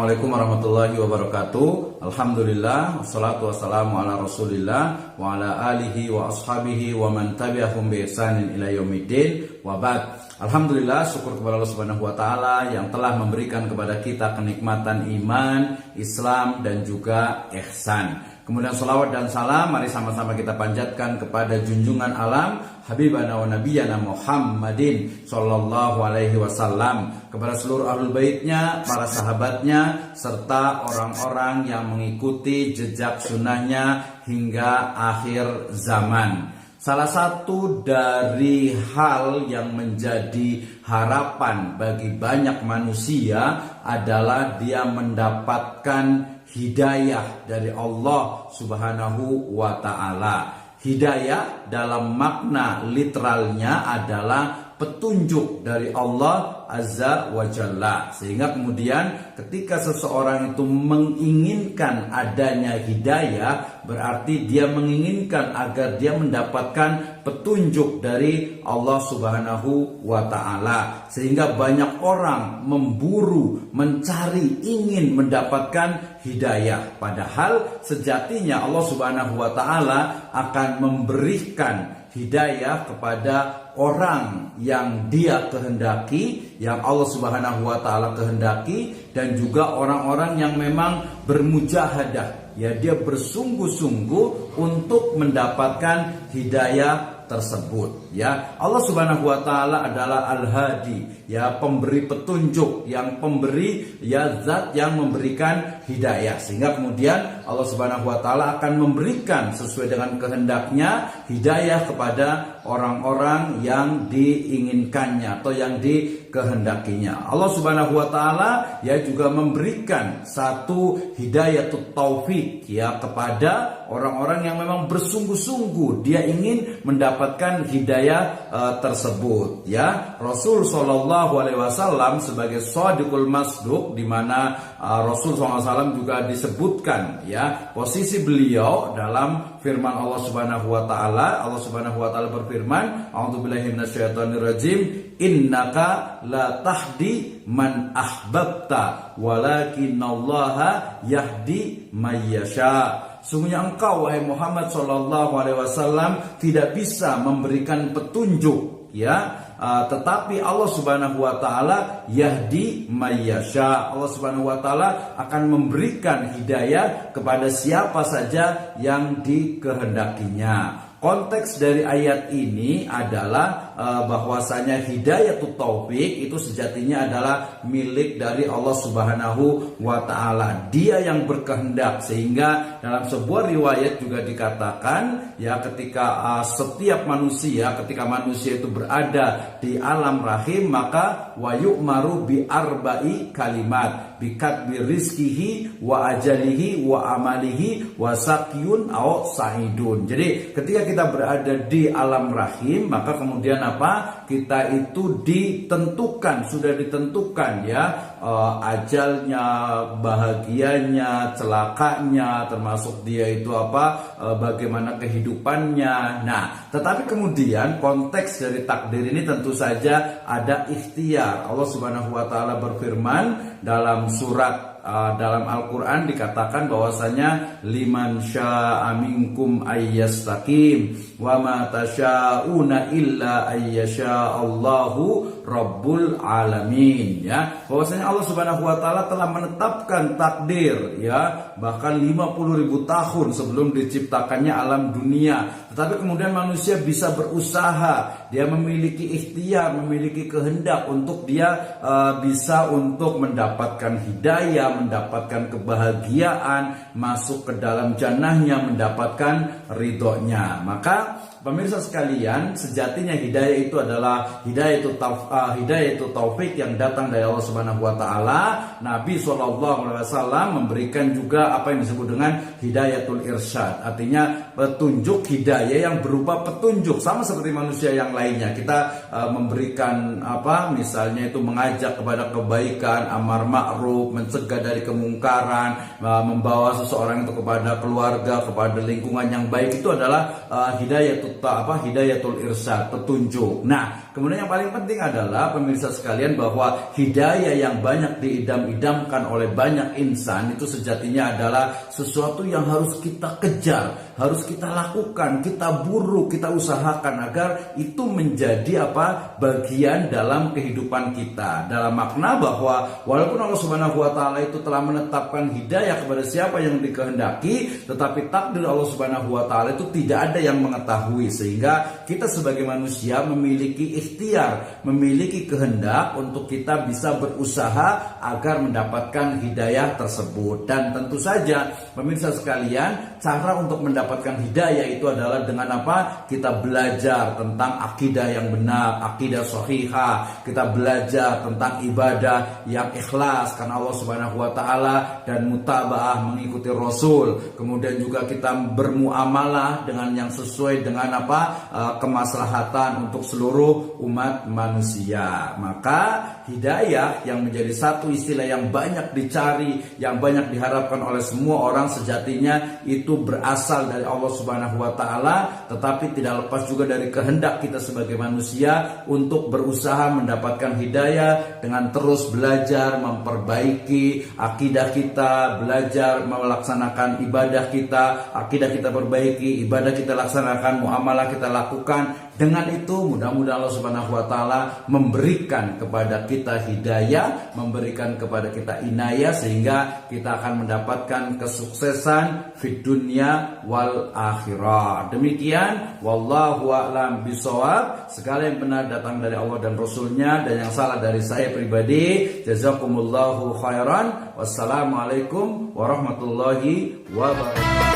Assalamualaikum warahmatullahi wabarakatuh. Alhamdulillah, wassalatu wassalamu ala rasulillah wa ala alihi wa ashabihi wa man tabi'ahum bi ihsanin ila yaumiddin wa ba'd. Alhamdulillah, syukur kepada Allah Subhanahu wa taala yang telah memberikan kepada kita kenikmatan iman, Islam dan juga ihsan. Kemudian salawat dan salam mari sama-sama kita panjatkan kepada junjungan alam Habibana wa Nabiyana Muhammadin sallallahu alaihi wasallam, kepada seluruh ahlul baitnya, para sahabatnya, serta orang-orang yang mengikuti jejak sunnahnya hingga akhir zaman. Salah satu dari hal yang menjadi harapan bagi banyak manusia adalah dia mendapatkan hidayah dari Allah Subhanahu wa ta'ala. Hidayah dalam makna literalnya adalah petunjuk dari Allah Azza wa Jalla. Sehingga kemudian ketika seseorang itu menginginkan adanya hidayah, berarti dia menginginkan agar dia mendapatkan petunjuk dari Allah Subhanahu wa ta'ala. Sehingga banyak orang memburu, mencari, ingin mendapatkan hidayah. Padahal sejatinya Allah Subhanahu wa ta'ala akan memberikan hidayah kepada orang yang dia kehendaki, yang Allah Subhanahu wa ta'ala kehendaki, dan juga orang-orang yang memang bermujahadah, ya dia bersungguh-sungguh untuk mendapatkan hidayah tersebut. Ya, Allah Subhanahu wa ta'ala adalah Al-Hadi, ya pemberi petunjuk, yang pemberi, ya zat yang memberikan hidayah. Sehingga kemudian Allah Subhanahu wa ta'ala akan memberikan sesuai dengan kehendaknya hidayah kepada orang-orang yang diinginkannya atau yang dikehendakinya. Allah Subhanahu wa ta'ala ya juga memberikan satu hidayatut taufik ya kepada orang-orang yang memang bersungguh-sungguh dia ingin mendapatkan hidayah tersebut. Ya, Rasul sallallahu alaihi wasallam sebagai shadiqul masduq, di mana Rasul sallallahu alaihi wasallam juga disebutkan ya posisi beliau dalam firman Allah Subhanahu wa taala. Allah Subhanahu wa taala berfirman, a'udzubillahi minasyaitonirrajim, innaka la tahdi man ahbabta walakinallaha yahdi mayyasha. Sungguhnya engkau wahai Muhammad sallallahu alaihi wasallam tidak bisa memberikan petunjuk ya, tetapi Allah Subhanahu wa taala yahdi mayyasha. Allah Subhanahu wa taala akan memberikan hidayah kepada siapa saja yang dikehendakinya. Konteks dari ayat ini adalah bahwasanya hidayatut taufik itu sejatinya adalah milik dari Allah Subhanahu wa ta'ala. Dia yang berkehendak, sehingga dalam sebuah riwayat juga dikatakan ya ketika setiap manusia, ketika manusia itu berada di alam rahim, maka wa yu'maru bi arba'i kalimat, bikatbi rizkihi wa ajalihi wa amalihi wa sakyun aw sa'idun. Jadi ketika kita berada di alam rahim, maka kemudian apa? Kita itu ditentukan, sudah ditentukan ya ajalnya, bahagianya, celakanya, termasuk dia itu apa, bagaimana kehidupannya. Nah, tetapi kemudian konteks dari takdir ini tentu saja ada ikhtiar. Allah Subhanahu wa taala berfirman dalam surat dalam Al-Quran dikatakan bahwasanya liman syaa minkum ayyastaqim wa ma tasyauna illa ayyasha Allahu rabbul alamin. Ya, bahwasanya Allah Subhanahu wa taala telah menetapkan takdir ya bahkan 50.000 tahun sebelum diciptakannya alam dunia. Tetapi kemudian manusia bisa berusaha, dia memiliki ikhtiar, memiliki kehendak untuk dia bisa untuk mendapatkan hidayah, mendapatkan kebahagiaan, masuk ke dalam jannahnya, mendapatkan ridhonya. Maka pemirsa sekalian, sejatinya hidayah itu adalah hidayah taufik yang datang dari Allah Subhanahu wa taala. Nabi SAW memberikan juga apa yang disebut dengan hidayatul irsyad, artinya petunjuk hidayah yang berupa petunjuk sama seperti manusia yang lainnya. Kita memberikan apa, misalnya itu mengajak kepada kebaikan, amar ma'ruf, mencegah dari kemungkaran, membawa seseorang itu kepada keluarga, kepada lingkungan yang baik, itu adalah hidayatul irsyad, petunjuk. Nah, kemudian yang paling penting adalah pemirsa sekalian bahwa hidayah yang banyak diidam-idamkan oleh banyak insan itu sejatinya adalah sesuatu yang harus kita kejar, harus kita lakukan, kita buru, kita usahakan agar itu menjadi bagian dalam kehidupan kita. Dalam makna bahwa walaupun Allah Subhanahu wa taala itu telah menetapkan hidayah kepada siapa yang dikehendaki, tetapi takdir Allah Subhanahu wa taala itu tidak ada yang mengetahui, sehingga kita sebagai manusia memiliki ikhtiar, memiliki kehendak untuk kita bisa berusaha agar mendapatkan hidayah tersebut. Dan tentu saja pemirsa sekalian, cara untuk mendapatkan hidayah itu adalah dengan kita belajar tentang akidah yang benar, akidah sahihah, kita belajar tentang ibadah yang ikhlas karena Allah Subhanahu wa taala dan mutabaah mengikuti Rasul. Kemudian juga kita bermuamalah dengan yang sesuai dengan kemaslahatan untuk seluruh umat manusia. Maka hidayah yang menjadi satu istilah yang banyak dicari, yang banyak diharapkan oleh semua orang, sejatinya itu berasal dari Allah Subhanahu wa taala, tetapi tidak lepas juga dari kehendak kita sebagai manusia untuk berusaha mendapatkan hidayah dengan terus belajar memperbaiki akidah kita, belajar melaksanakan ibadah kita, akidah kita perbaiki, ibadah kita laksanakan, muamalah kita lakukan. Dengan itu mudah-mudahan Allah Subhanahu wa taala memberikan kepada kita hidayah, memberikan kepada kita inayah, sehingga kita akan mendapatkan kesuksesan di dunia wal akhirah. Demikian, wallahu a'lam bishawab. Segala yang benar datang dari Allah dan Rasulnya, dan yang salah dari saya pribadi. Jazakumullahu khairan. Wassalamualaikum warahmatullahi wabarakatuh.